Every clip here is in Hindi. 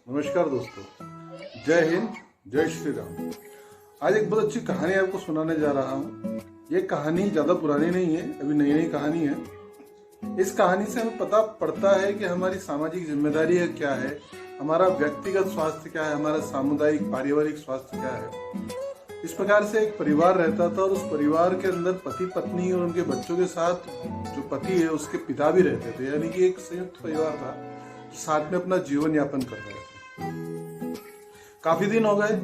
नमस्कार दोस्तों, जय हिंद, जय श्री राम। आज एक बहुत अच्छी कहानी आपको सुनाने जा रहा हूँ। ये कहानी ज़्यादा पुरानी नहीं है, अभी नई नई कहानी है। इस कहानी से हमें पता पड़ता है कि हमारी सामाजिक जिम्मेदारी है क्या है, हमारा व्यक्तिगत स्वास्थ्य क्या है, हमारा सामुदायिक पारिवारिक स्वास्थ्य क्या है। इस प्रकार से एक परिवार रहता था और उस परिवार के अंदर पति पत्नी और उनके बच्चों के साथ जो पति है उसके पिता भी रहते थे, यानी कि एक संयुक्त परिवार था, साथ में अपना जीवन यापन कर रहे थे। काफी दिन हो गए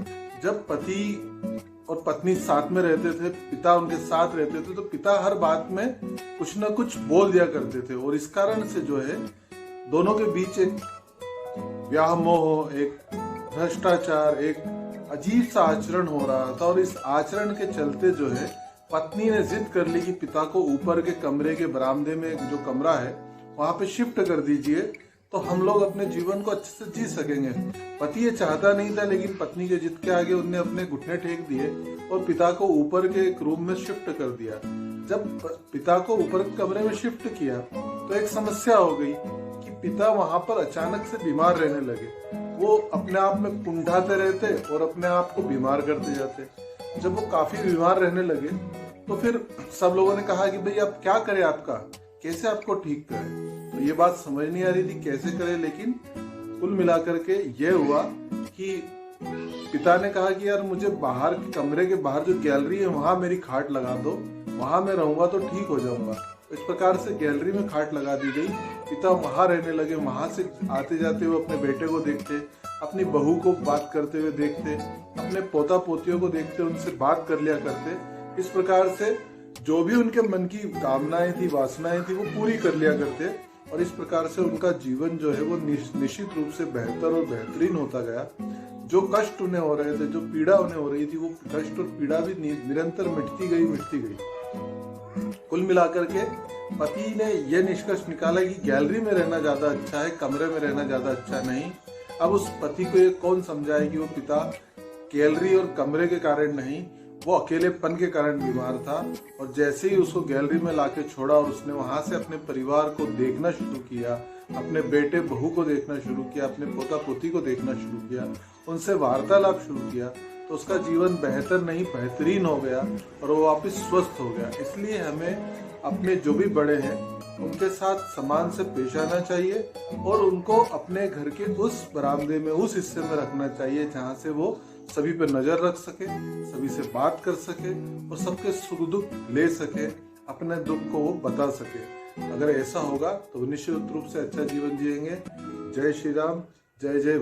जब पति और पत्नी साथ में रहते थे, पिता उनके साथ रहते थे, तो पिता हर बात में कुछ ना कुछ बोल दिया करते थे और इस कारण से जो है दोनों के बीच एक व्यामोह, एक भ्रष्टाचार, एक अजीब सा आचरण हो रहा था। और इस आचरण के चलते जो है पत्नी ने जिद कर ली कि पिता को ऊपर के कमरे के बरामदे में जो कमरा है वहां पे शिफ्ट कर दीजिए, तो हम लोग अपने जीवन को अच्छे से जी सकेंगे। पति ये चाहता नहीं था, लेकिन पत्नी के जिद के आगे उन्हें अपने घुटने टेक दिए और पिता को ऊपर के एक रूम में शिफ्ट कर दिया। जब पिता को ऊपर के कमरे में शिफ्ट किया तो एक समस्या हो गई कि पिता वहां पर अचानक से बीमार रहने लगे। वो अपने आप में कुंठाते रहते और अपने आप को बीमार करते जाते। जब वो काफी बीमार रहने लगे तो फिर सब लोगों ने कहा कि भाई अब क्या करें, आपका कैसे आपको ठीक करें। तो ये बात समझ नहीं आ रही थी कैसे करें, लेकिन कुल मिलाकर के ये हुआ कि पिता ने कहा कि यार मुझे बाहर कमरे के बाहर जो गैलरी है वहां मेरी खाट लगा दो, वहां मैं रहूंगा तो ठीक हो जाऊंगा। इस प्रकार से गैलरी में खाट लगा दी गई। पिता वहां रहने लगे, वहां से आते जाते हुए अपने बेटे को देखते, अपनी बहू को बात करते हुए देखते, अपने पोता पोतियों को देखते, उनसे बात कर लिया करते। इस प्रकार से जो भी उनके मन की कामनाएं थी, वासनाएं थी, वो पूरी कर लिया करते और इस प्रकार से उनका जीवन जो है वो निश्चित रूप से बेहतर और बेहतरीन होता गया। जो कष्ट उन्हें हो रहे थे, जो पीड़ा उन्हें हो रही थी, वो कष्ट और पीड़ा भी निरंतर मिटती गई। कुल मिलाकर के पति ने यह निष्कर्ष निकाला कि गैलरी में रहना ज्यादा अच्छा है, कमरे में रहना ज्यादा अच्छा नहीं। अब उस पति को ये कौन समझाए कि वो पिता गैलरी और कमरे के कारण नहीं, वो अकेलेपन के कारण बीमार था। और जैसे ही उसको गैलरी में लाके छोड़ा और उसने वहां से अपने परिवार को देखना शुरू किया, अपने बेटे बहू को देखना शुरू किया, अपने पोता पोती को देखना शुरू किया, उनसे वार्तालाप शुरू किया, तो उसका जीवन बेहतर नहीं बेहतरीन हो गया और वो वापस स्वस्थ हो गया। इसलिए हमें अपने जो भी बड़े हैं उनके साथ सम्मान से पेश आना चाहिए और उनको अपने घर के उस बरामदे में, उस हिस्से में रखना चाहिए जहाँ से वो सभी पे नजर रख सके, सभी से बात कर सके और सबके सुख दुख ले सके, अपने दुख को वो बता सके। अगर ऐसा होगा तो निश्चित रूप से अच्छा जीवन जिएंगे। जय श्री राम, जय जय।